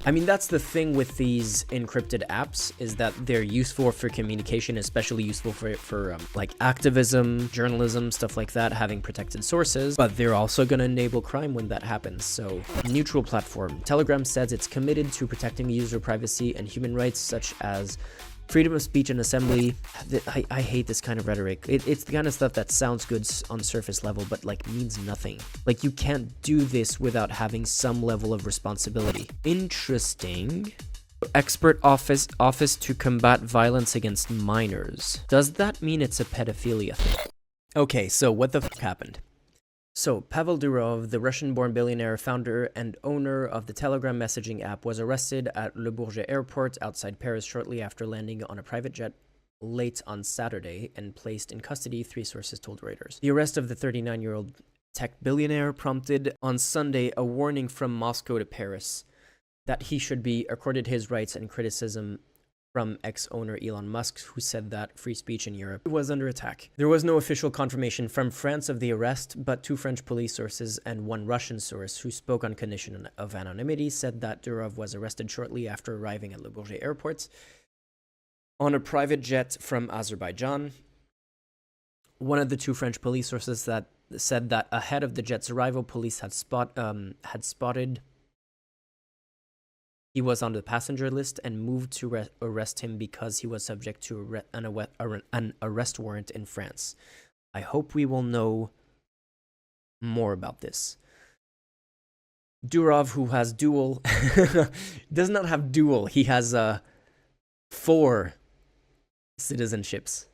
I mean, that's the thing with these encrypted apps, is that they're useful for communication, especially useful for like activism, journalism, stuff like that, having protected sources, but they're also going to enable crime when that happens. So, neutral platform. Telegram says it's committed to protecting user privacy and human rights such as freedom of speech and assembly. I hate this kind of rhetoric. It's the kind of stuff that sounds good on surface level, but like means nothing. Like you can't do this without having some level of responsibility. Interesting. Expert office to combat violence against minors. Does that mean it's a pedophilia thing? Okay, so what the fuck happened? So, Pavel Durov, the Russian-born billionaire, founder and owner of the Telegram messaging app, was arrested at Le Bourget airport outside Paris shortly after landing on a private jet late on Saturday and placed in custody, 3 sources told Reuters. The arrest of the 39-year-old tech billionaire prompted on Sunday a warning from Moscow to Paris that he should be accorded his rights, and criticism from ex-owner Elon Musk, who said that free speech in Europe was under attack. There was no official confirmation from France of the arrest, but 2 French police sources and 1 Russian source who spoke on condition of anonymity said that Durov was arrested shortly after arriving at Le Bourget airport on a private jet from Azerbaijan. One of the 2 French police sources that said that ahead of the jet's arrival, police had spotted he was on the passenger list and moved to arrest him because he was subject to an arrest warrant in France. I hope we will know more about this. Durov, who has dual, does not have dual. He has 4 citizenships.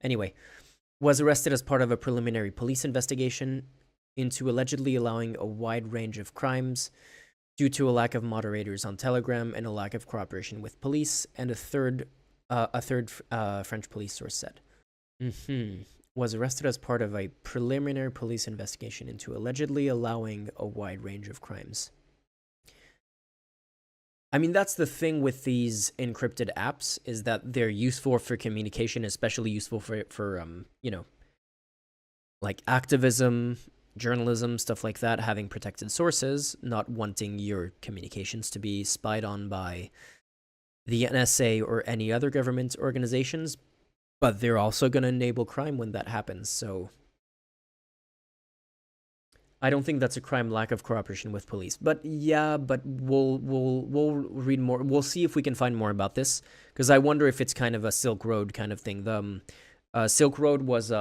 Anyway, was arrested as part of a preliminary police investigation into allegedly allowing a wide range of crimes due to a lack of moderators on Telegram and a lack of cooperation with police, and a third French police source said. Was arrested as part of a preliminary police investigation into allegedly allowing a wide range of crimes. I mean, that's the thing with these encrypted apps, is that they're useful for communication, especially useful for you know, like activism, journalism, stuff like that, having protected sources, not wanting your communications to be spied on by the NSA or any other government organizations, but they're also going to enable crime when that happens. So I don't think that's a crime, lack of cooperation with police. But yeah, but we'll read more. We'll see if we can find more about this, because I wonder if it's kind of a Silk Road kind of thing. The Silk Road was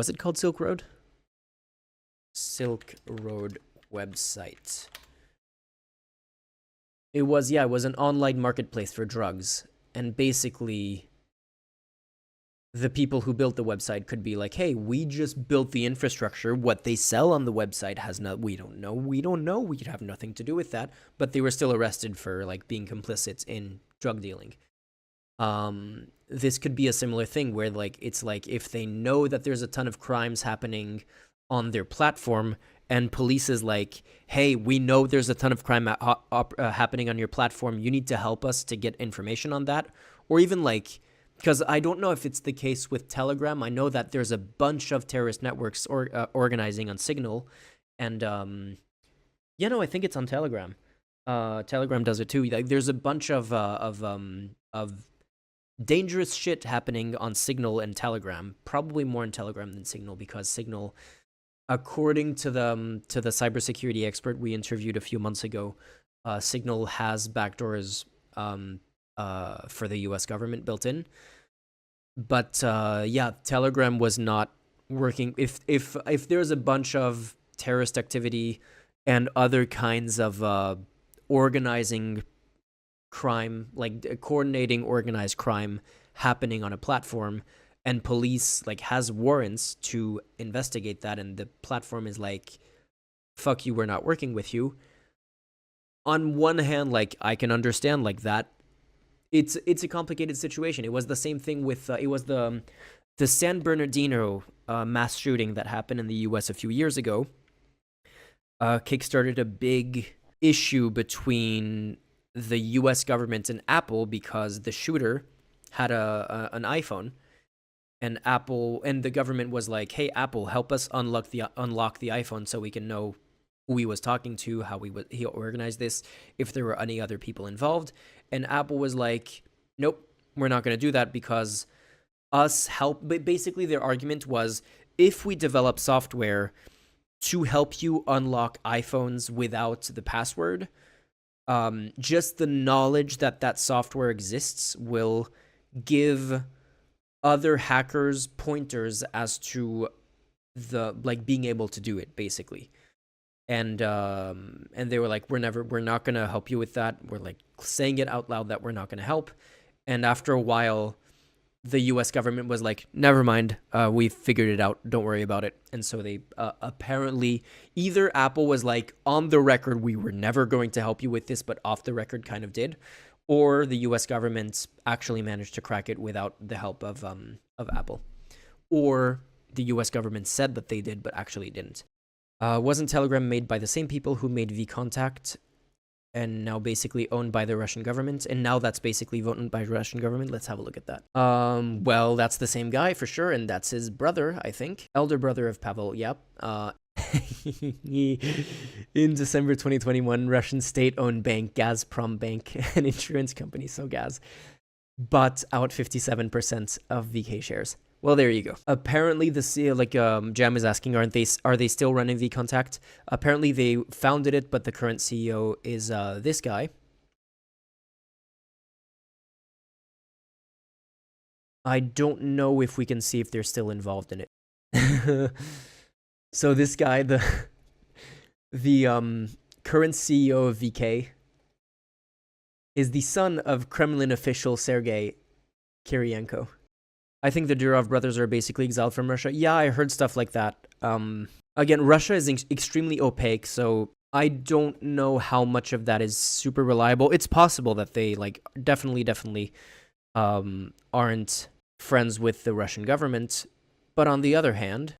it called Silk Road? Silk Road website. It was, yeah, it was an online marketplace for drugs. And basically, the people who built the website could be like, hey, we just built the infrastructure. What they sell on the website has not, we don't know. We have nothing to do with that. But they were still arrested for like being complicit in drug dealing. This could be a similar thing where like it's like if they know that there's a ton of crimes happening on their platform and police is like, hey, we know there's a ton of crime happening on your platform, you need to help us to get information on that. Or even like, because I don't know if it's the case with Telegram. I know that there's a bunch of terrorist networks organizing on Signal, and I think it's on Telegram. Telegram does it too. Like, there's a bunch of dangerous shit happening on Signal and Telegram. Probably more in Telegram than Signal, because Signal, according to the cybersecurity expert we interviewed a few months ago, Signal has backdoors for the U.S. government built in. But Telegram was not working. If there's a bunch of terrorist activity and other kinds of organizing crime, like coordinating organized crime happening on a platform, and police like has warrants to investigate that, and the platform is like, fuck you, we're not working with you. On one hand, like, I can understand like that. It's a complicated situation. It was the same thing with it was the San Bernardino mass shooting that happened in the US a few years ago. Kickstarted a big issue between the US government and Apple, because the shooter had an iPhone, and Apple and the government was like, hey, Apple, help us unlock the iPhone so we can know who he was talking to, how he organized this, if there were any other people involved. And Apple was like, nope, we're not going to do that because us help. But basically, their argument was, if we develop software to help you unlock iPhones without the password, just the knowledge that that software exists will give other hackers pointers as to the being able to do it, basically. And they were like, we're not gonna help you with that. We're like saying it out loud that we're not gonna help. And after a while, the U.S. government was like, never mind, we figured it out. Don't worry about it. And so they apparently, either Apple was like, on the record, we were never going to help you with this, but off the record kind of did, or the U.S. government actually managed to crack it without the help of Apple, or the U.S. government said that they did, but actually didn't. Wasn't Telegram made by the same people who made vContact, and now basically owned by the Russian government? And now that's basically owned by the Russian government. Let's have a look at that. Well, that's the same guy for sure, and that's his brother, I think. Elder brother of Pavel, yep. In December 2021, Russian state-owned bank Gazprom Bank, an insurance company, so Gaz, bought out 57% of VK shares. Well, there you go. Apparently, the CEO, Jam is asking, are they still running vContact? Apparently, they founded it, but the current CEO is this guy. I don't know if we can see if they're still involved in it. So this guy, the current CEO of VK, is the son of Kremlin official Sergei Kirienko. I think the Durov brothers are basically exiled from Russia. Yeah, I heard stuff like that. Again, Russia is extremely opaque, so I don't know how much of that is super reliable. It's possible that they definitely aren't friends with the Russian government. But on the other hand,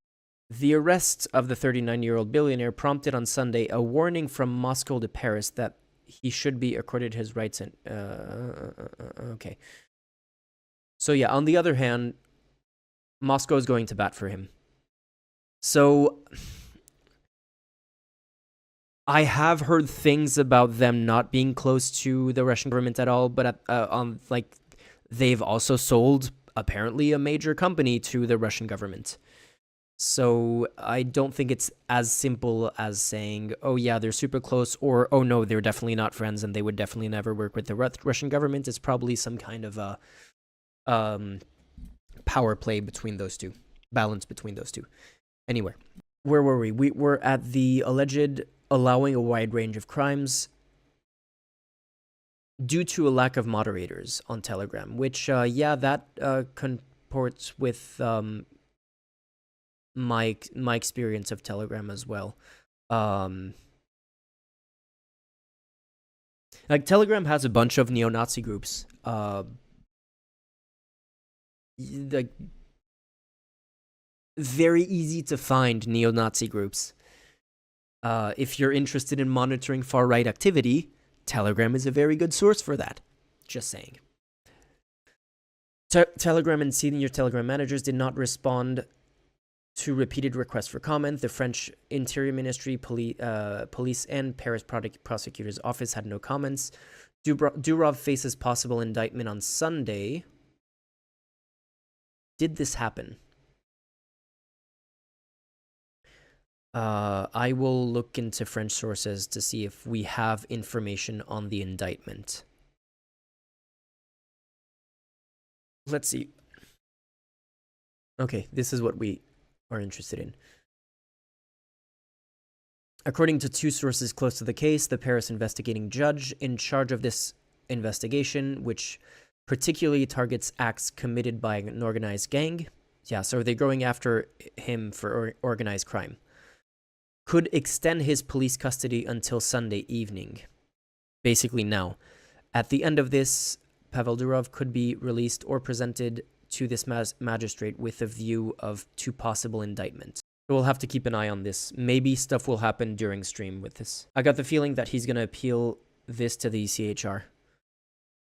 the arrest of the 39-year-old billionaire prompted on Sunday a warning from Moscow to Paris that he should be accorded his rights. And okay. So yeah, on the other hand, Moscow is going to bat for him. So I have heard things about them not being close to the Russian government at all, but they've also sold apparently a major company to the Russian government. So I don't think it's as simple as saying, oh yeah, they're super close, or oh no, they're definitely not friends and they would definitely never work with the Russian government. It's probably some kind of a power play between those two, balance between those two. Anyway, where were we? We were at the alleged allowing a wide range of crimes due to a lack of moderators on Telegram, which, that comports with my experience of Telegram as well. Telegram has a bunch of neo-Nazi groups. Very easy to find neo-Nazi groups. If you're interested in monitoring far-right activity, Telegram is a very good source for that. Just saying. Telegram and senior Telegram managers did not respond to repeated requests for comment. The French Interior Ministry, police, and Paris prosecutor's office had no comments. Durov faces possible indictment on Sunday. Did this happen? I will look into French sources to see if we have information on the indictment. Let's see. Okay, this is what we are interested in. According to two sources close to the case, the Paris investigating judge in charge of this investigation, which particularly targets acts committed by an organized gang. Yeah, so they're going after him for organized crime. Could extend his police custody until Sunday evening. Basically now. At the end of this, Pavel Durov could be released or presented to this magistrate with a view of two possible indictments. So we'll have to keep an eye on this. Maybe stuff will happen during stream with this. I got the feeling that he's going to appeal this to the ECHR.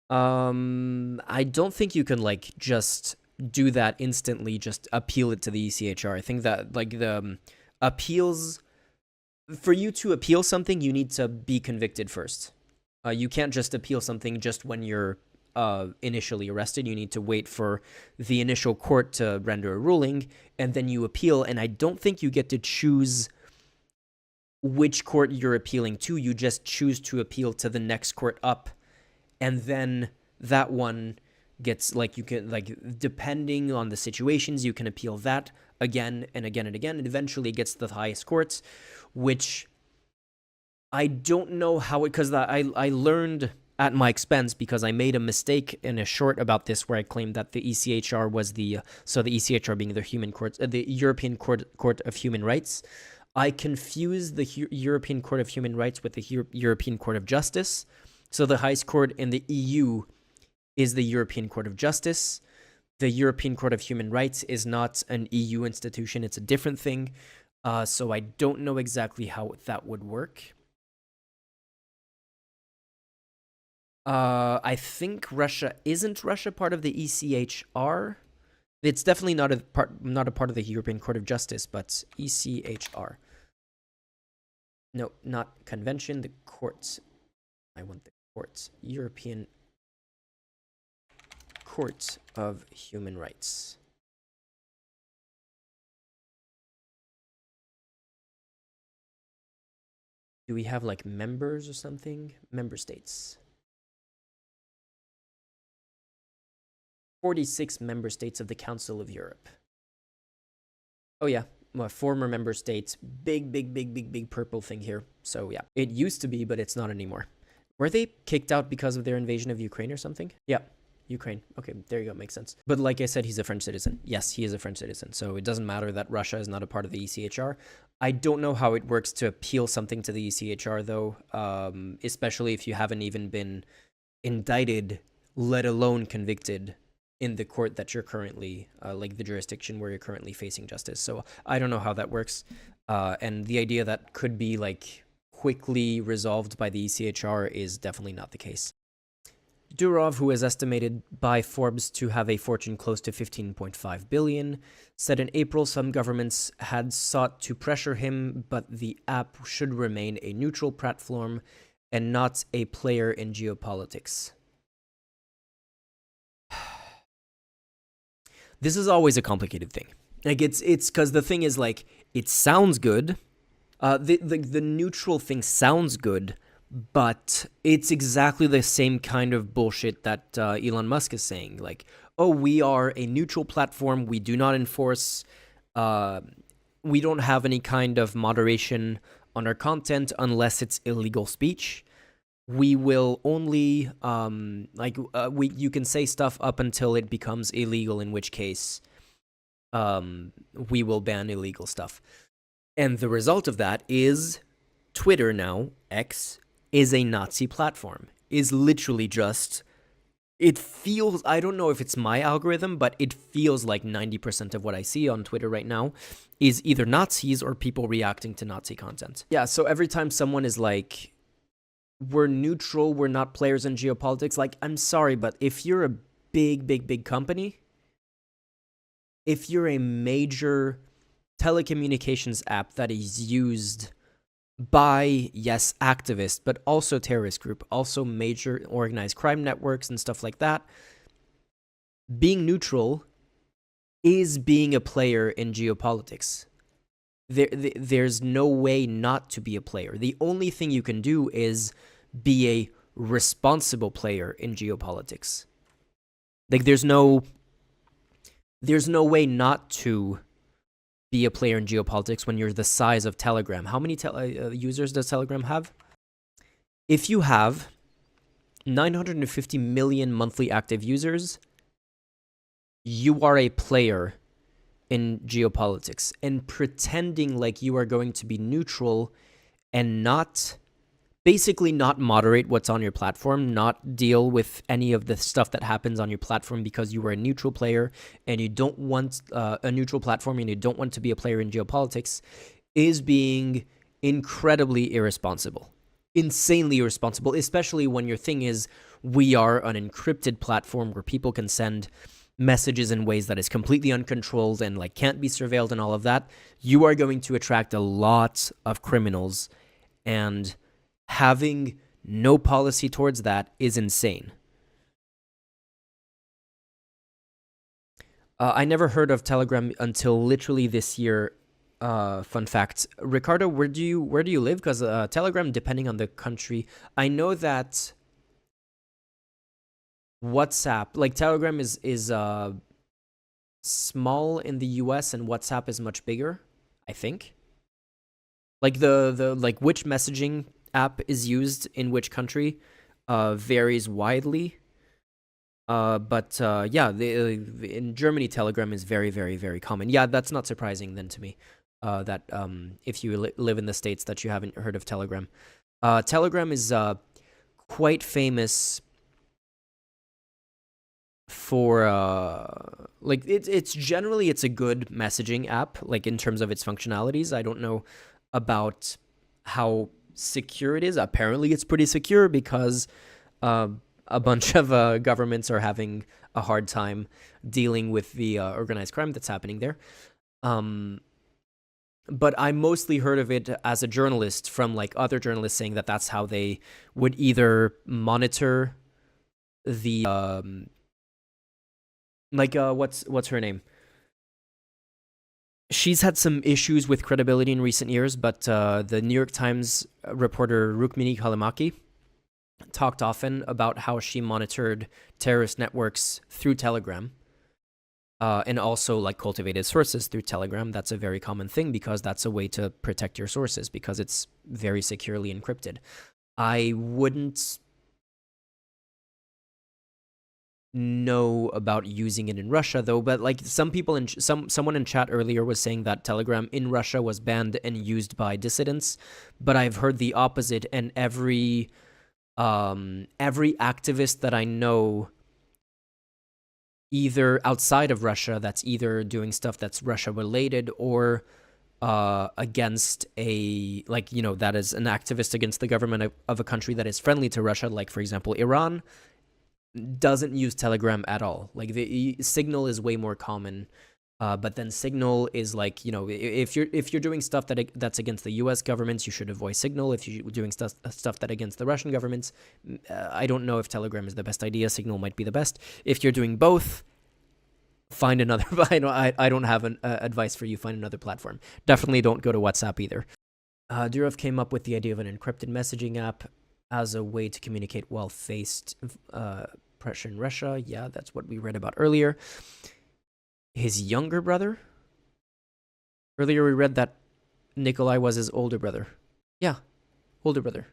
I don't think you can, just do that instantly, just appeal it to the ECHR. I think that, the appeals For you to appeal something, you need to be convicted first. You can't just appeal something just when you're initially arrested. You need to wait for the initial court to render a ruling, and then you appeal. And I don't think you get to choose which court you're appealing to. You just choose to appeal to the next court up, and then that one gets, like, you can, like, depending on the situations, you can appeal that again and again and again, and eventually it gets to the highest courts, which I don't know how it, because I learned at my expense, because I made a mistake in a short about this where I claimed that the ECHR was the ECHR being the human court, the European Court of Human Rights. I confused the European Court of Human Rights with the European Court of Justice. So the highest court in the EU is the European Court of Justice. The European Court of Human Rights is not an EU institution. It's a different thing. So I don't know exactly how that would work. I think Russia isn't part of the ECHR. It's definitely not a part of the European Court of Justice, but ECHR. No, not convention, the courts. I want the courts. European Court of Human Rights. Do we have, like, members or something? Member states. 46 member states of the Council of Europe. Oh, yeah. Well, former member states. Big purple thing here. So, yeah. It used to be, but it's not anymore. Were they kicked out because of their invasion of Ukraine or something? Yeah. Ukraine. Okay, there you go. Makes sense. But like I said, he's a French citizen. Yes, he is a French citizen. So it doesn't matter that Russia is not a part of the ECHR. I don't know how it works to appeal something to the ECHR, though, especially if you haven't even been indicted, let alone convicted in the court that you're currently, like the jurisdiction where you're currently facing justice. So I don't know how that works. And the idea that could be, like, quickly resolved by the ECHR is definitely not the case. Durov, who is estimated by Forbes to have a fortune close to 15.5 billion, said in April some governments had sought to pressure him, but the app should remain a neutral platform and not a player in geopolitics. This is always a complicated thing. Like, it's because the thing is, like, it sounds good. The neutral thing sounds good, but it's exactly the same kind of bullshit that Elon Musk is saying. Like, oh, we are a neutral platform. We do not enforce, we don't have any kind of moderation on our content unless it's illegal speech. We will only, you can say stuff up until it becomes illegal, in which case we will ban illegal stuff. And the result of that is Twitter now, X, is a Nazi platform. Is literally just, it feels, I don't know if it's my algorithm, but it feels like 90% of what I see on Twitter right now is either Nazis or people reacting to Nazi content. Yeah, so every time someone is like, we're neutral, we're not players in geopolitics, like, I'm sorry, but if you're a big company, if you're a major telecommunications app that is used by, yes, activists, but also terrorist group, also major organized crime networks and stuff like that, being neutral is being a player in geopolitics. There's no way not to be a player. The only thing you can do is be a responsible player in geopolitics. Like, there's no way not to be a player in geopolitics when you're the size of Telegram. How many users does Telegram have? If you have 950 million monthly active users, you are a player in geopolitics. And pretending like you are going to be neutral and basically not moderate what's on your platform, not deal with any of the stuff that happens on your platform because you are a neutral player and you don't want a neutral platform and you don't want to be a player in geopolitics, is being incredibly irresponsible. Insanely irresponsible, especially when your thing is, we are an encrypted platform where people can send messages in ways that is completely uncontrolled and like can't be surveilled and all of that, you are going to attract a lot of criminals, and having no policy towards that is insane. I never heard of Telegram until literally this year. Fun fact, Ricardo, where do you live? Because Telegram, depending on the country, I know that WhatsApp, like Telegram, is small in the US and WhatsApp is much bigger, I think. Like the like which messaging app is used in which country varies widely. But yeah, in Germany, Telegram is very, very, very common. Yeah, that's not surprising then to me. That if you live in the States, that you haven't heard of Telegram. Telegram is quite famous for like it's generally it's a good messaging app, like in terms of its functionalities. I don't know about how secure it is. Apparently, it's pretty secure because a bunch of governments are having a hard time dealing with the organized crime that's happening there. But I mostly heard of it as a journalist from like other journalists saying that that's how they would either monitor the what's her name? She's had some issues with credibility in recent years, but the New York Times reporter Rukmini Kalimaki talked often about how she monitored terrorist networks through Telegram, and also like cultivated sources through Telegram. That's a very common thing because that's a way to protect your sources because it's very securely encrypted. I wouldn't know about using it in Russia though, but like some people in someone in chat earlier was saying that Telegram in Russia was banned and used by dissidents, but I've heard the opposite, and every activist that I know, either outside of Russia, that's either doing stuff that's Russia related or against a, like, you know, that is an activist against the government of a country that is friendly to Russia, like for example Iran, doesn't use Telegram at all. Like the Signal is way more common. But then Signal is like, you know, if you're doing stuff that's against the U.S. governments, you should avoid Signal. If you're doing stuff that against the Russian governments, I don't know if Telegram is the best idea. Signal might be the best. If you're doing both, find another. I don't have an advice for you. Find another platform. Definitely don't go to WhatsApp either. Durov came up with the idea of an encrypted messaging app as a way to communicate while faced pressure in Russia. Yeah, that's what we read about earlier. His younger brother? Earlier we read that Nikolai was his older brother. Yeah, older brother.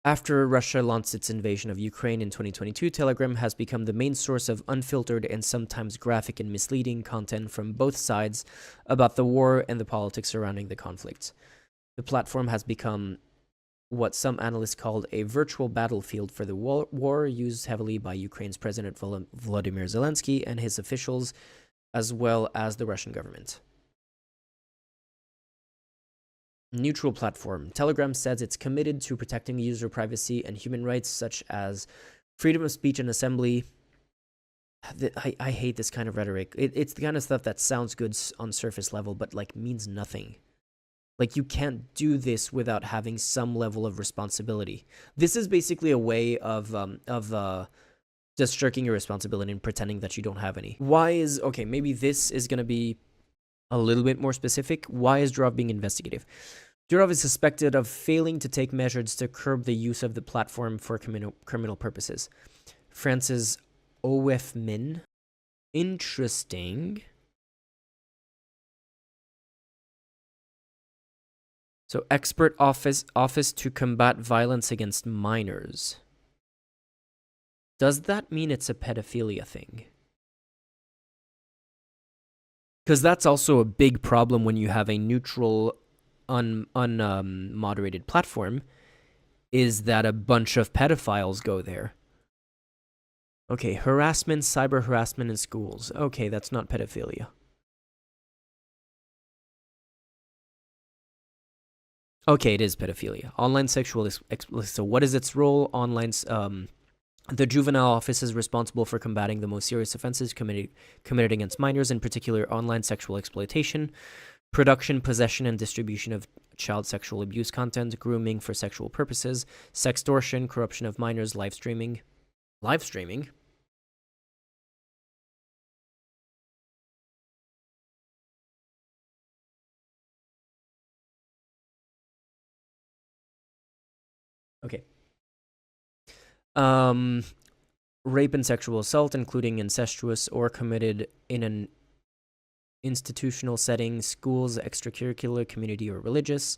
After Russia launched its invasion of Ukraine in 2022, Telegram has become the main source of unfiltered and sometimes graphic and misleading content from both sides about the war and the politics surrounding the conflict. The platform has become what some analysts called a virtual battlefield for the war, used heavily by Ukraine's President Volodymyr Zelensky and his officials, as well as the Russian government. Neutral platform. Telegram says it's committed to protecting user privacy and human rights such as freedom of speech and assembly. I hate this kind of rhetoric. It's the kind of stuff that sounds good on surface level, but like means nothing. Like, you can't do this without having some level of responsibility. This is basically a way of just shirking your responsibility and pretending that you don't have any. Okay, maybe this is going to be a little bit more specific. Why is Durov being investigative? Durov is suspected of failing to take measures to curb the use of the platform for criminal purposes. France's OFMIN. Interesting. So, expert office to combat violence against minors. Does that mean it's a pedophilia thing? Because that's also a big problem when you have a neutral, unmoderated platform, is that a bunch of pedophiles go there. Okay, harassment, cyber harassment in schools. Okay, that's not pedophilia. Okay, it is pedophilia. Online sexual exploitation. So what is its role? Online The juvenile office is responsible for combating the most serious offenses committed against minors, in particular online sexual exploitation, production, possession, and distribution of child sexual abuse content, grooming for sexual purposes, sextortion, corruption of minors, live streaming. Live streaming? Okay. Rape and sexual assault, including incestuous or committed in an institutional setting, schools, extracurricular, community, or religious.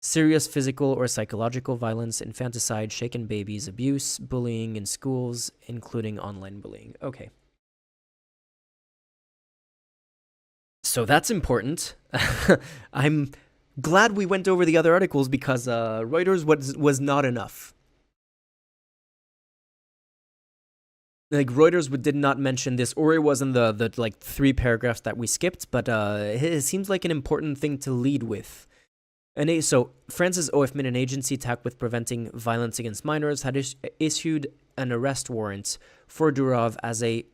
Serious physical or psychological violence, infanticide, shaken babies, abuse, bullying in schools, including online bullying. Okay. So that's important. I'm glad we went over the other articles because Reuters was not enough. Like Reuters did not mention this, or it was in the like 3 paragraphs that we skipped, but it seems like an important thing to lead with. So France's OFMIN, an agency tasked with preventing violence against minors, had issued an arrest warrant for Durov as a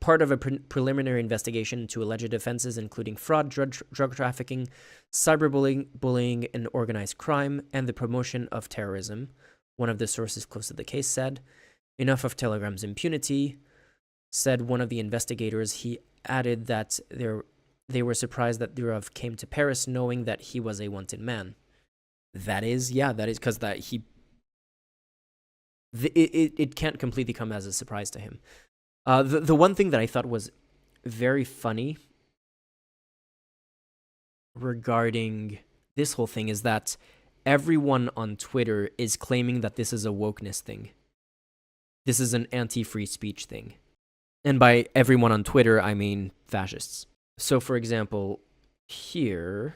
part of a preliminary investigation into alleged offenses including fraud, drug trafficking, cyberbullying, and organized crime, and the promotion of terrorism. One of the sources close to the case said. Enough of Telegram's impunity, said one of the investigators. He added that they were surprised that Durov came to Paris knowing that he was a wanted man. That is because it can't completely come as a surprise to him. The one thing that I thought was very funny regarding this whole thing is that everyone on Twitter is claiming that this is a wokeness thing. This is an anti-free speech thing. And by everyone on Twitter, I mean fascists. So, for example, here,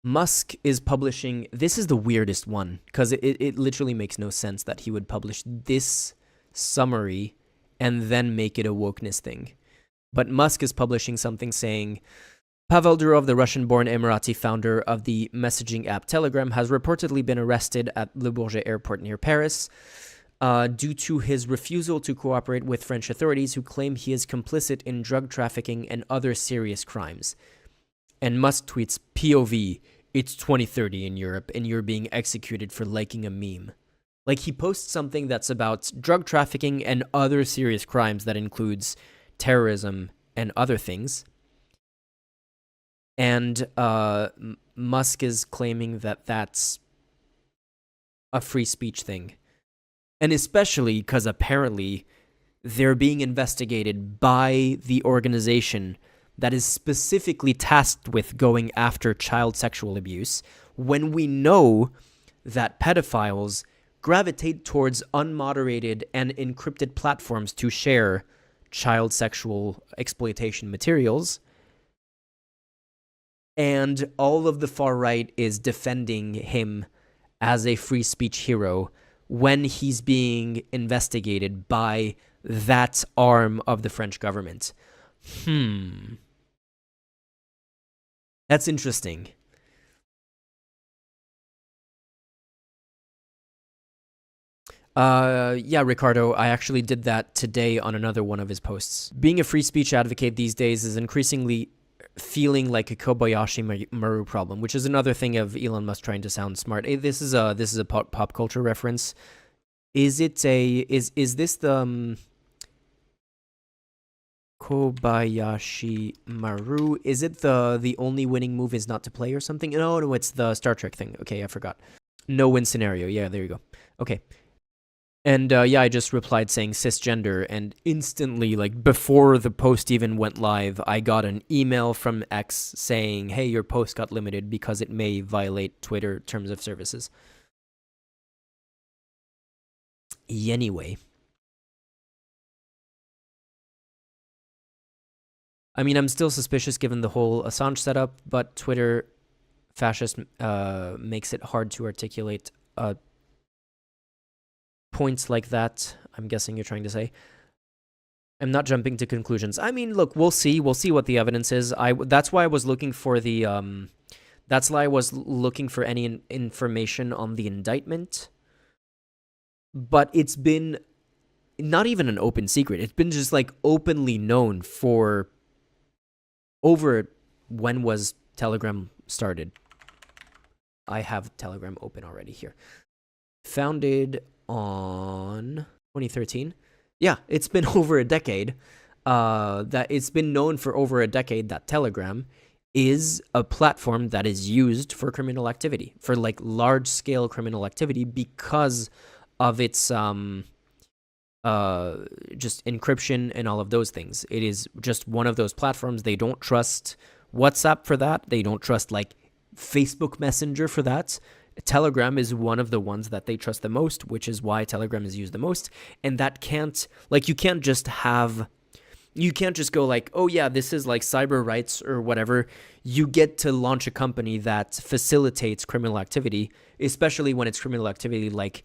Musk is publishing... This is the weirdest one, because it literally makes no sense that he would publish this summary and then make it a wokeness thing. But Musk is publishing something saying, Pavel Durov, the Russian-born Emirati founder of the messaging app Telegram, has reportedly been arrested at Le Bourget airport near Paris due to his refusal to cooperate with French authorities who claim he is complicit in drug trafficking and other serious crimes. And Musk tweets, POV, it's 2030 in Europe and you're being executed for liking a meme. Like, he posts something that's about drug trafficking and other serious crimes that includes terrorism and other things. And Musk is claiming that that's a free speech thing. And especially because apparently they're being investigated by the organization that is specifically tasked with going after child sexual abuse, when we know that pedophiles gravitate towards unmoderated and encrypted platforms to share child sexual exploitation materials. And all of the far right is defending him as a free speech hero when he's being investigated by that arm of the French government. That's interesting. Yeah, Ricardo, I actually did that today on another one of his posts. Being a free speech advocate these days is increasingly feeling like a Kobayashi Maru problem, which is another thing of Elon Musk trying to sound smart. This is a pop culture reference. Is this the Kobayashi Maru? Is it the only winning move is not to play or something? No, it's the Star Trek thing. Okay, I forgot. No win scenario. Yeah, there you go. Okay. And yeah, I just replied saying cisgender, and instantly, like before the post even went live, I got an email from X saying, hey, your post got limited because it may violate Twitter terms of services. Anyway. I mean, I'm still suspicious given the whole Assange setup, but Twitter fascist makes it hard to articulate points like that. I'm guessing you're trying to say. I'm not jumping to conclusions. I mean, look, we'll see. We'll see what the evidence is. That's why I was looking for the that's why I was looking for any information on the indictment. But it's been not even an open secret. It's been just like openly known for over, when was Telegram started? I have Telegram open already here. Founded on 2013. Yeah, it's been over a decade. That it's been known for over a decade that Telegram is a platform that is used for criminal activity, for like large scale criminal activity, because of its just encryption and all of those things. It is just one of those platforms. They don't trust WhatsApp for that. They don't trust like Facebook Messenger for that. Telegram is one of the ones that they trust the most, which is why Telegram is used the most. And that can't, like, you can't just go like, oh yeah, this is like cyber rights or whatever. You get to launch a company that facilitates criminal activity, especially when it's criminal activity like,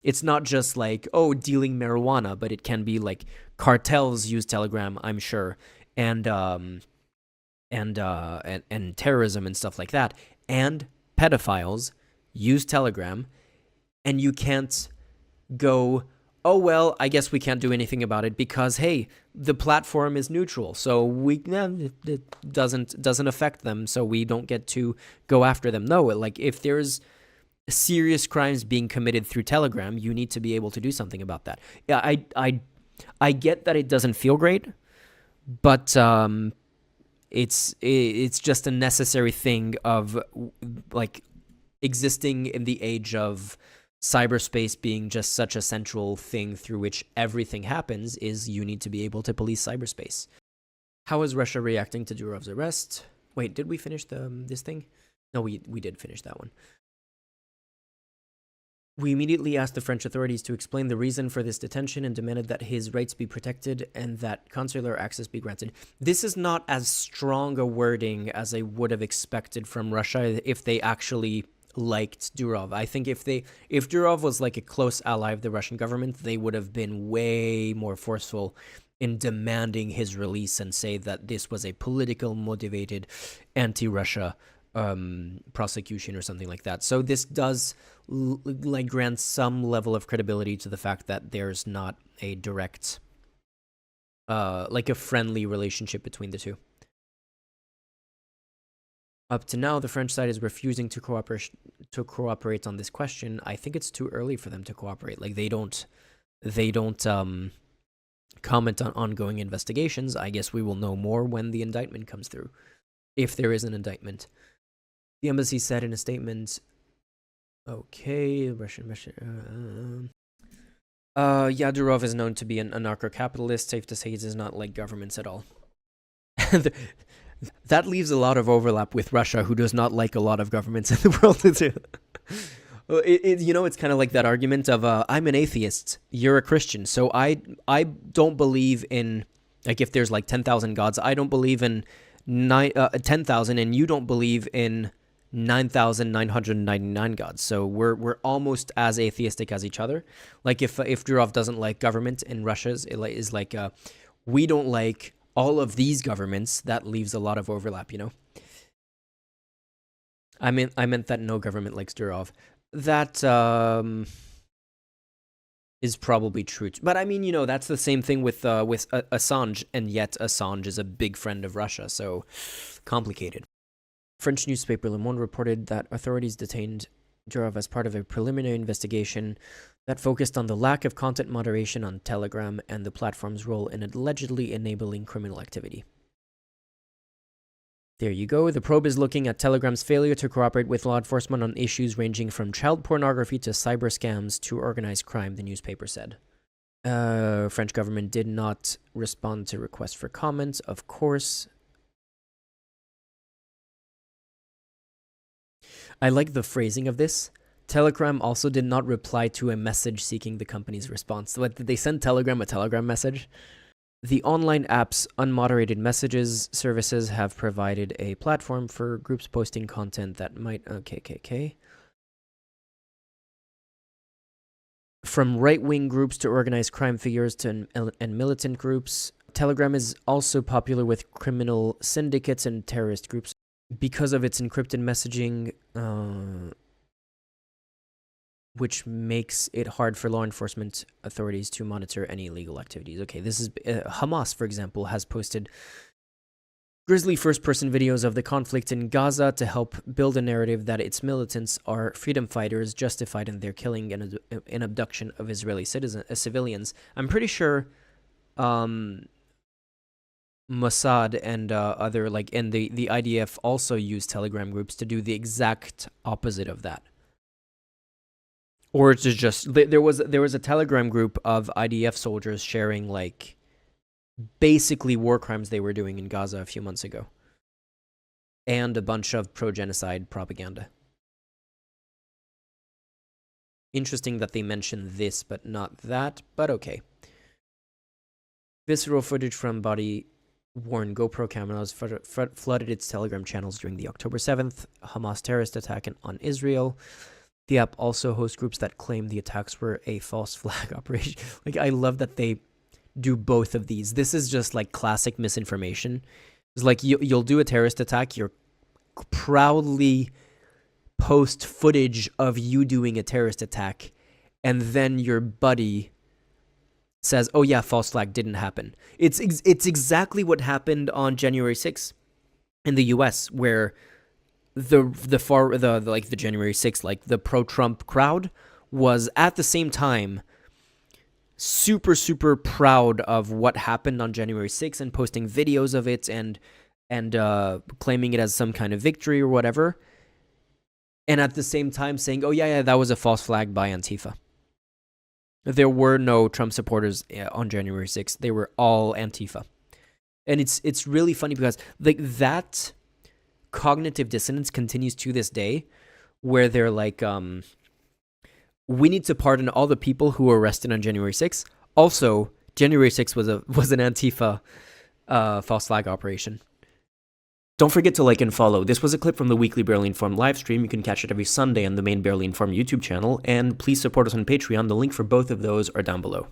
it's not just like, oh, dealing marijuana, but it can be like cartels use Telegram, I'm sure, and terrorism and stuff like that, and pedophiles use Telegram, and you can't go, oh well, I guess we can't do anything about it because hey, the platform is neutral, so it doesn't affect them, so we don't get to go after them. No, like if there's serious crimes being committed through Telegram, you need to be able to do something about that. Yeah, I get that it doesn't feel great, but it's just a necessary thing of like existing in the age of cyberspace being just such a central thing through which everything happens. Is you need to be able to police cyberspace. How is Russia reacting to Durov's arrest? Wait, did we finish this thing? No, we did finish that one. We immediately asked the French authorities to explain the reason for this detention and demanded that his rights be protected and that consular access be granted. This is not as strong a wording as I would have expected from Russia if they actually liked Durov. I think if Durov was like a close ally of the Russian government, they would have been way more forceful in demanding his release and say that this was a political motivated anti-Russia prosecution or something like that. So this does like grant some level of credibility to the fact that there's not a direct like a friendly relationship between the two. Up to now, the French side is refusing to cooperate on this question. I think it's too early for them to cooperate. Like they don't comment on ongoing investigations. I guess we will know more when the indictment comes through, if there is an indictment. The embassy said in a statement, okay, Durov is known to be an anarcho-capitalist. Safe to say he does not like governments at all. That leaves a lot of overlap with Russia, who does not like a lot of governments in the world. It's kind of like that argument of, I'm an atheist, you're a Christian, so I don't believe in, like, if there's like 10,000 gods, I don't believe in 10,000, and you don't believe in 9,999 gods. So we're almost as atheistic as each other. Like if Durov doesn't like government in Russia's, it is like we don't like all of these governments. That leaves a lot of overlap, you know. I meant that no government likes Durov. That is probably true. But I mean, you know, that's the same thing with Assange, and yet Assange is a big friend of Russia, so complicated. French newspaper Le Monde reported that authorities detained Durov as part of a preliminary investigation that focused on the lack of content moderation on Telegram and the platform's role in allegedly enabling criminal activity. There you go. The probe is looking at Telegram's failure to cooperate with law enforcement on issues ranging from child pornography to cyber scams to organized crime, the newspaper said. French government did not respond to requests for comment, of course. I like the phrasing of this. Telegram also did not reply to a message seeking the company's response. What, did they send Telegram a Telegram message? The online app's unmoderated messages services have provided a platform for groups posting content that might... Okay. From right-wing groups to organized crime figures to and militant groups, Telegram is also popular with criminal syndicates and terrorist groups. Because of its encrypted messaging, which makes it hard for law enforcement authorities to monitor any illegal activities. Okay, this is Hamas, for example, has posted grisly first-person videos of the conflict in Gaza to help build a narrative that its militants are freedom fighters justified in their killing and abduction of Israeli civilians. I'm pretty sure Mossad and other and the IDF also use Telegram groups to do the exact opposite of that. Or it's just there was a Telegram group of IDF soldiers sharing basically war crimes they were doing in Gaza a few months ago, and a bunch of pro-genocide propaganda. Interesting that they mentioned this but not that, but okay. Visceral footage from body-worn GoPro cameras flooded its Telegram channels during the October 7th Hamas terrorist attack on Israel. The app also hosts groups that claim the attacks were a false flag operation. I love that they do both of these. This is just classic misinformation. It's you'll do a terrorist attack, you'll proudly post footage of you doing a terrorist attack, and then your buddy says, "Oh yeah, false flag, didn't happen." It's exactly what happened on January 6th in the US, where the January 6th, the pro-Trump crowd was at the same time super, super proud of what happened on January 6th and posting videos of it and claiming it as some kind of victory or whatever. And at the same time saying, "Oh yeah, that was a false flag by Antifa." There were no Trump supporters on January 6th. They were all Antifa. And it's really funny because that cognitive dissonance continues to this day, where they're we need to pardon all the people who were arrested on January 6th. Also, January 6th was an Antifa false flag operation. Don't forget to like and follow. This was a clip from the weekly Barely Informed live stream. You can catch it every Sunday on the main Barely Informed YouTube channel, and please support us on Patreon. The link for both of those are down below.